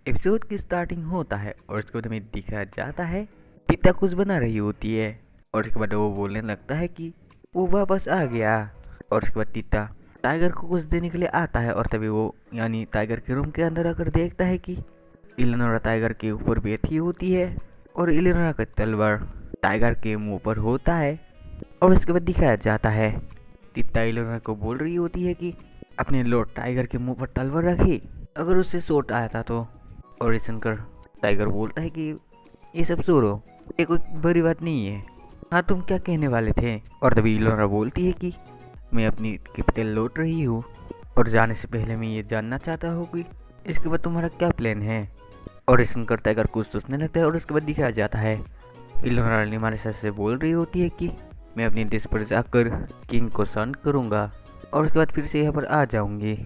Episode की starting होता है और उसके बाद हमें दिखाया जाता है टीता कुछ बना रही होती है और उसके बाद वो बोलने लगता है कि वो वापस आ गया। और उसके बाद टीता टाइगर को कुछ देने के लिए आता है और तभी वो यानी टाइगर के रूम के अंदर आकर देखता है कि इलेनोरा टाइगर के ऊपर बैठी होती है और इलेनोरा का तलवार टाइगर के मुंह पर होता है। और उसके बाद दिखाया जाता है टीता इलेनोरा को बोल रही होती है कि अपने लॉर्ड टाइगर के मुंह पर तलवार रखी, अगर उससे शॉट आया था तो। और ये सुनकर टाइगर बोलता है कि ये सब छोड़ो, ये कोई बड़ी बात नहीं है। हाँ, तुम क्या कहने वाले थे? और तभी इलोरा बोलती है कि मैं अपनी कैपिटल लौट रही हूँ और जाने से पहले मैं ये जानना चाहता हूँ कि इसके बाद तुम्हारा क्या प्लान है। और ये सुनकर टाइगर कुछ सोचने लगता है और उसके बाद दिखाया जाता है इलोरा हमारे साथ से बोल रही होती है कि मैं अपने देश पर जाकर किंग को शांत करूँगा और उसके बाद फिर से यहाँ पर आ जाऊँगी।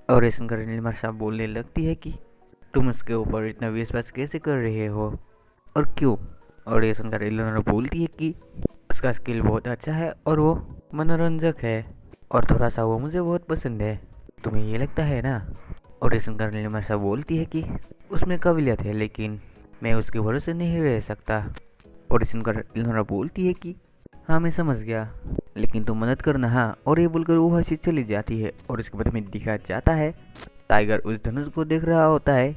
और ये सुनकर नीलिमा साहब बोलने लगती है कि तुम उसके ऊपर इतना विश्वास कैसे कर रहे हो और क्यों। और ये सुनकर इलेनोरा बोलती है कि उसका स्किल बहुत अच्छा है और वो मनोरंजक है और थोड़ा सा वो मुझे बहुत पसंद है, तुम्हें ये लगता है ना। और ये सुनकर नीलिमा साहब बोलती है कि उसमें काबिलियत है लेकिन मैं उसके भरोसे नहीं रह सकता। और ये सुनकर इलेनोरा बोलती है कि हाँ मैं समझ गया, लेकिन तुम मदद करना। हाँ, और ये बोलकर वो हंसी चली जाती है। और उसके बाद हमें दिखाया जाता है टाइगर उस धनुष को देख रहा होता है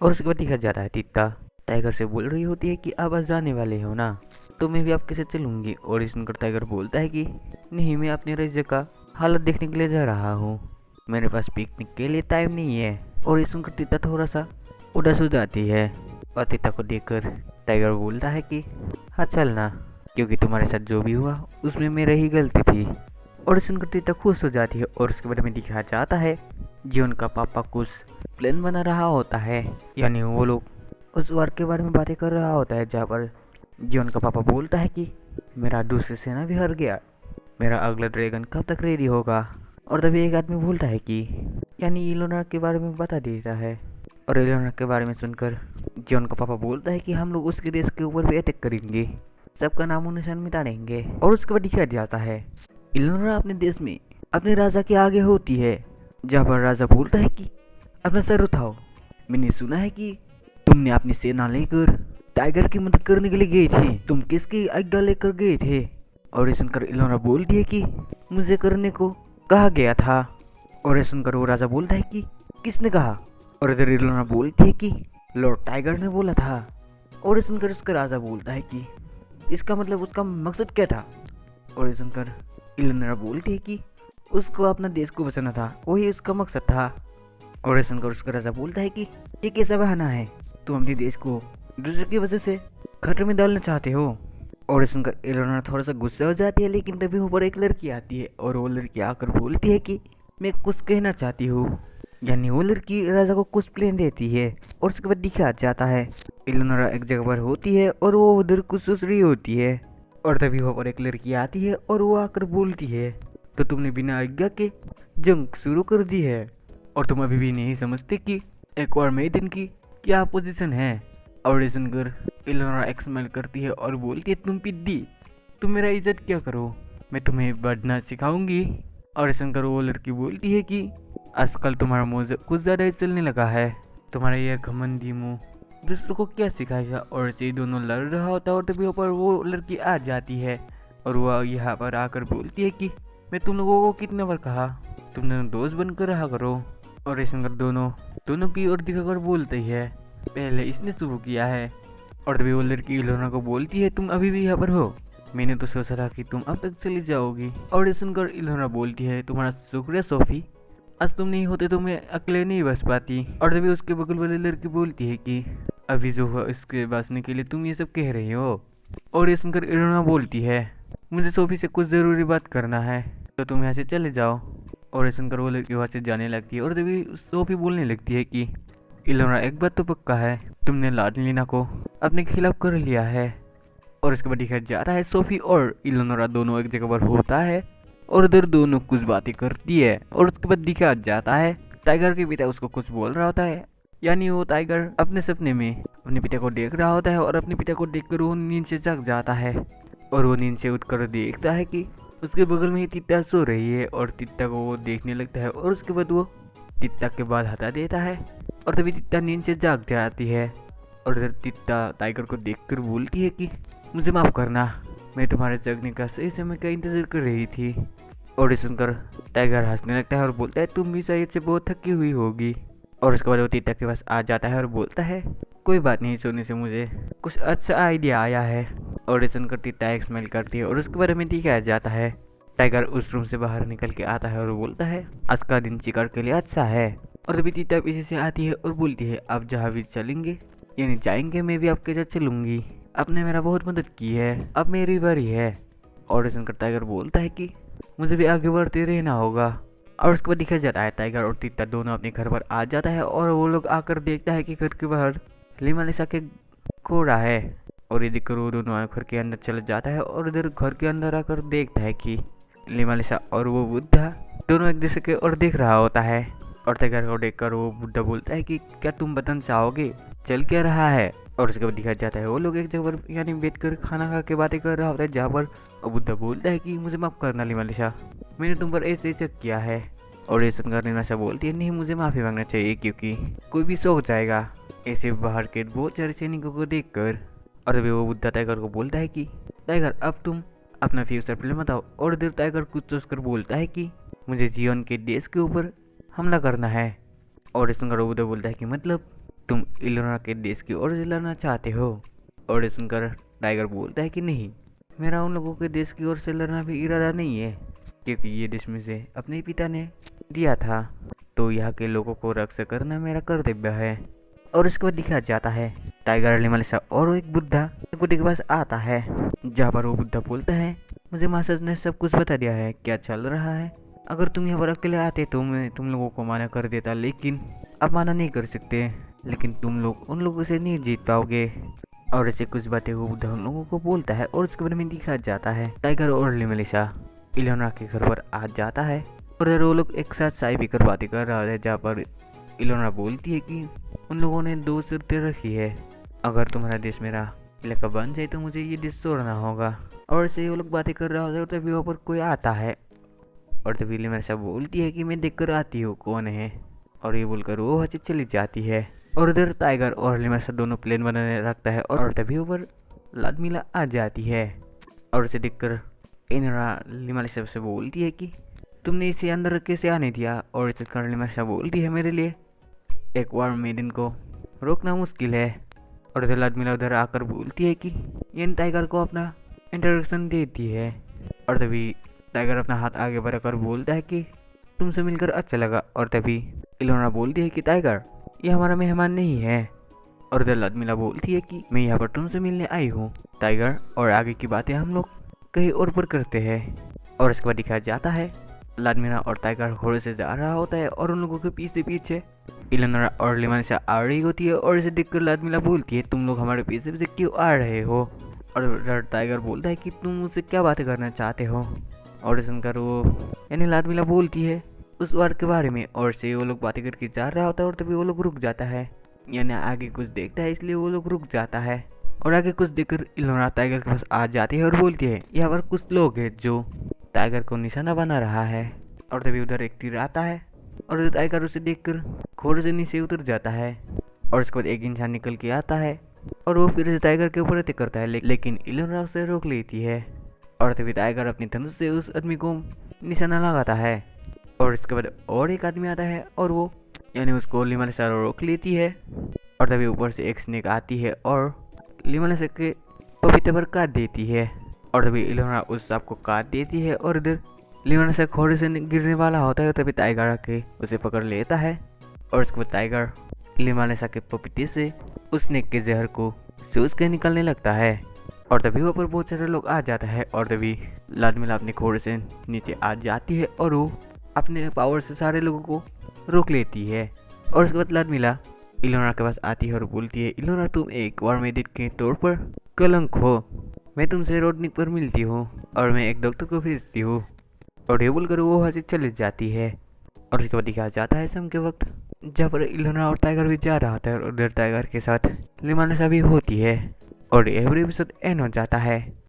और उसके बाद दिखा जाता है टीता टाइगर से बोल रही होती है कि आप आज जाने वाले हो ना, तो मैं भी आपके साथ चलूंगी। और इस सुनकर टाइगर बोलता है कि नहीं, मैं अपने राज्य का हालत देखने के लिए जा रहा हूँ, मेरे पास पिकनिक के लिए टाइम नहीं है। और इस सुनकर टीता थोड़ा सा उदास हो जाती है और टीता को देखकर टाइगर बोलता है कि हाँ चलना, क्योंकि तुम्हारे साथ जो भी हुआ उसमें मेरी ही गलती थी। और इस सुनकर टीता खुश हो जाती है। और उसके बाद हमें दिखाया जाता है जीवन का पापा कुछ प्लान बना रहा होता है, यानी वो लोग उस वार के बारे में बातें कर रहा होता है जहाँ पर जीवन का पापा बोलता है कि मेरा दूसरी सेना भी हार गया, मेरा अगला ड्रैगन कब तक रेडी होगा। और तभी एक आदमी बोलता है कि यानी इलोना के बारे में बता देता है। और इलोना के बारे में सुनकर जीवन का पापा बोलता है कि हम लोग उसके देश के ऊपर भी अटैक करेंगे, सबका नामो निशान मिटा देंगे। और उसके बाद दिखाया जाता है इलोना अपने देश में अपने राजा के आगे होती है, जहाँ पर राजा बोलता है कि अपना सर उठाओ, मैंने सुना है कि तुमने अपनी सेना लेकर टाइगर की मदद करने के लिए गए थे, तुम किसकी आज्ञा लेकर गए थे। और ये सुनकर इलोना बोलती है कि मुझे करने को कहा गया था। और ये सुनकर वो राजा बोलता है कि किसने कहा। और इधर इलोना बोलती है कि लॉर्ड टाइगर ने बोला था। और ये सुनकर उसका राजा बोलता है कि इसका मतलब उसका मकसद क्या था। और ये सुनकर इलोना बोलती है कि उसको अपना देश को बचाना था, वही उसका मकसद था। और ये सुनकर उसका राजा बोलता है कि ये कैसा बहाना है, तुम अपने देश को दूसरे की वजह से खतरे में डालना चाहते हो। और ये सुनकर इलेनोरा थोड़ा सा गुस्सा हो जाती है, लेकिन तभी ऊपर एक लड़की आती है और वो लड़की आकर बोलती है कि मैं कुछ कहना चाहती हूँ, यानी वो लड़की राजा को कुछ प्लान देती है। और उसके बाद दिखाया जाता है इलेनोरा एक जगह पर होती है और वो उधर कुछ सोच रही होती है। और तभी वहाँ पर एक लड़की आती है और वो आकर बोलती है तो तुमने बिना आज्ञा के जंग शुरू कर दी है और तुम अभी भी नहीं समझते कि एक और मैदान की क्या पोजीशन है। और ये सुनकर इलेनोरा एक स्माइल करती है और बोलती है तुम पिद्दी, तुम मेरा इज्जत क्या करो, मैं तुम्हें बढ़ना सिखाऊंगी। और ये सुनकर वो लड़की बोलती है कि आजकल तुम्हारा मुंह कुछ ज़्यादा ही चलने लगा है, तुम्हारा यह घमंडी मुंह दूसरों को क्या सिखाएगा। और ऐसे ही दोनों लड़ रहा होता है और तभी ऊपर वो लड़की आ जाती है और वह यहाँ पर आकर बोलती है कि मैं तुम लोगों को कितने बार कहा तुम दोनों दोस्त बनकर रहा करो। और ये सुनकर दोनों की ओर दिखाकर बोलते ही है पहले इसने शुरू किया है। और तभी वो लड़की इलोना को बोलती है तुम अभी भी यहाँ पर हो, मैंने तो सोचा था कि तुम अब तक चली जाओगी। और ये सुनकर इलोना बोलती है तुम्हारा शुक्रिया सोफी, आज तुम नहीं होते तो मैं अकेले नहीं बच पाती। और तभी उसके बगल वाली लड़की बोलती है कि अभी जो हुआ इसके बचने के लिए तुम ये सब कह रही हो। और ये सुनकर इलोना बोलती है मुझे सोफी से कुछ ज़रूरी बात करना है, तो तुम यहाँ से चले जाओ। और ये सुनकर वो लड़की वहाँ से जाने लगती है और तभी सोफी बोलने लगती है कि इलोना एक बात तो पक्का है, तुमने लाडलीना को अपने खिलाफ कर लिया है। और इसके बाद दिखाया जाता है सोफी और इलेनोरा दोनों एक जगह पर होता है और उधर दोनों कुछ बातें करती है। और उसके बाद दिखाया जाता है टाइगर के पिता उसको कुछ बोल रहा होता है, यानी वो टाइगर अपने सपने में अपने पिता को देख रहा होता है और अपने पिता को देखकर वो नींद से जग जाता है। और वो नींद से उठकर देखता है कि उसके बगल में ही तीता सो रही है और तीता को वो देखने लगता है। और उसके बाद वो तीता के बाल हटा देता है और तभी तीता नींद से जाग जाती है। और इधर तीता टाइगर को देखकर बोलती है कि मुझे माफ करना, मैं तुम्हारे जगने का सही समय का इंतजार कर रही थी। और ये सुनकर टाइगर हंसने लगता है और बोलता है तुम भी शायद से बहुत थकी हुई होगी। और उसके बाद वो तीता के पास आ जाता है और बोलता है कोई बात नहीं, सोने से मुझे कुछ अच्छा आइडिया आया है। और ये सुनकर तीता एक स्माइल करती है और उसके बारे में दिखाया जाता है। टाइगर उस रूम से बाहर निकल के आता है और बोलता है आज का दिन शिकार के लिए अच्छा है। और तभी तीता पीछे से आती है और बोलती है आप जहाँ भी चलेंगे यानी जाएंगे मैं भी आपके साथ चलूंगी, आपने मेरा बहुत मदद की है, अब मेरी बारी है। और ये सुनकर टाइगर बोलता है कि मुझे भी आगे बढ़ते रहना होगा। और उसके बाद दिखाया जाता है टाइगर और तीता दोनों अपने घर पर आ जाता है और वो लोग आकर देखता है कि घर के बाहर लिमालिसा के घोड़ा है। और ये देखकर वो दोनों घर के अंदर चले जाता है और इधर घर के अंदर आकर देखता है कि लिमालिसा और वो बुद्धा दोनों एक दूसरे के और देख रहा होता है। और टाइगर को देखकर वो बुद्धा बोलता है कि क्या तुम बताना चाहोगे चल क्या रहा है। और उसके बाद दिखाया जाता है वो लोग एक जगह पर यानी बैठ कर खाना खा के बातें कर रहा होता है जहाँ पर बुद्धा बोलता है कि मुझे माफ करना लिमालिसा, मैंने तुम पर ऐसे चेक किया है। और ये सुनकर लिमालिसा बोलती है नहीं मुझे माफ़ी मांगना चाहिए क्योंकि कोई भी सोच जाएगा ऐसे बाहर के बहुत सारे सैनिकों को देख कर। और अभी वो बुद्धा टाइगर को बोलता है कि टाइगर अब तुम अपना फ्यूचर प्लान बताओ। और इधर टाइगर कुछ सोचकर बोलता है कि मुझे जीवन के देश के ऊपर हमला करना है। और ये सुनकर वो बुद्धा बोलता है कि मतलब तुम इलोना के देश की ओर से लड़ना चाहते हो। और ये सुनकर टाइगर बोलता है कि नहीं, मेरा उन लोगों के देश की ओर से लड़ना भी इरादा नहीं है क्योंकि ये देश मुझे अपने पिता ने दिया था, तो यहाँ के लोगों को रक्षा करना मेरा कर्तव्य है। और उसके बाद दिखाया जाता है टाइगर लिमालिसा और एक बुद्धा बुद्ध के पास आता है जहाँ पर वो बुद्धा बोलता है मुझे मास्टर्स ने सब कुछ बता दिया है क्या चल रहा है, अगर तुम यहाँ पर अकेले आते तो मैं तुम लोगों को माना कर देता, लेकिन अब माना नहीं कर सकते, लेकिन तुम लोग उन लोगों से नहीं जीत पाओगे। और ऐसे कुछ बातें वो बुद्धा उन लोगों को बोलता है और उसके बारे में दिखाया जाता है टाइगर और लिमालिसा इलोना के घर पर आ जाता है। और वो लोग एक साथ चाय पीकर बातें कर रहे थे जहाँ पर इलोना बोलती है कि उन लोगों ने 2 शर्तें रखी है, अगर तुम्हारा देश मेरा इलाका बन जाए तो मुझे ये देश छोड़ना होगा। और ऐसे वो लोग बातें कर रहे होते हैं तभी वहाँ पर कोई आता है और तभी लिमालिसा बोलती है कि मैं देखकर आती हूँ कौन है। और ये बोलकर वो वहाँ से चली जाती है। और उधर टाइगर और लिमालिसा दोनों प्लेन बनाने लगता है और तभी ऊपर लादमिला आ जाती है। और उसे देखकर इनरा लिमालिसा से बोलती है कि तुमने इसे अंदर कैसे आने दिया। और इसे कर लिमालिसा बोलती है मेरे लिए एक वार मेडन को रोकना मुश्किल है। और उधर लादमिला उधर आकर बोलती है कि ये टाइगर को अपना इंट्रोडक्शन देती है। और तभी टाइगर अपना हाथ आगे बढ़ाकर बोलता है कि तुमसे मिलकर अच्छा लगा। और तभी इलोना बोलती है कि टाइगर ये हमारा मेहमान नहीं है। और उधर लादमिला बोलती है कि मैं यहाँ पर तुमसे मिलने आई हूँ टाइगर, और आगे की बातें हम लोग कहीं और पर करते हैं। और इसके बाद दिखाया जाता है लादमिला और टाइगर घोड़े से जा रहा होता है और उन लोगों के पीछे पीछे इलोना और लिमालिसा आ रही होती है। और इसे देखकर लादमिला बोलती है तुम लोग हमारे पीछे पीछे क्यों आ रहे हो। और टाइगर बोलता है कि तुम मुझसे क्या बातें करना चाहते हो। और सुनकर वो यानी लादमिला बोलती है उस वार के बारे में। और से वो लोग बातें करके जा रहा होता है और तभी वो लोग रुक जाता है, यानी आगे कुछ देखता है इसलिए वो लोग रुक जाता है। और आगे कुछ देखकर इलोना टाइगर के पास आ जाती है और बोलती है यहाँ पर कुछ लोग हैं जो टाइगर को निशाना बना रहा है। और तभी उधर एक तीर आता है और टाइगर उसे देखकर घोड़े से नीचे उतर जाता है। और उसके बाद एक इंसान निकल के आता है और वो फिर से टाइगर के ऊपर अटैक करता है, लेकिन इलोना उसे रोक लेती है। और तभी टाइगर अपनी धनुष से उस आदमी को निशाना लगाता है। और इसके बाद और एक आदमी आता है और वो यानी उसको लिमालिसा रोक लेती है। और तभी ऊपर से एक स्नेक आती है और लिमालिसा के पपीते पर काट देती है। और तभी इलोना उस सांप को काट देती है और इधर लिमालिसा घोड़े से गिरने वाला होता है, तभी टाइगर आके उसे पकड़ लेता है। और उसके बाद टाइगर लिमालिसा के पपीते से उस स्नेक के जहर को सूस के निकलने लगता है। और तभी वहाँ पर बहुत सारे लोग आ जाता है। और तभी लादमिला अपने घोड़े से नीचे आ जाती है और वो अपने पावर से सारे लोगों को रोक लेती है। और उसके बाद लादमिला इलोना के पास आती है और बोलती है इलोना तुम एक वार मेडिक के तौर पर कलंक हो, मैं तुमसे रोड पर मिलती हूँ और मैं एक डॉक्टर को भेजती हूँ। और ये बोलकर वो वहाँ से चली जाती है। और उसके बाद दिखाया जाता है शाम के वक्त जहाँ पर इलोना और टाइगर भी जा रहा था और उधर टाइगर के साथ लिमालिसा भी होती है। और एवरी एपिसोड एंड हो जाता है।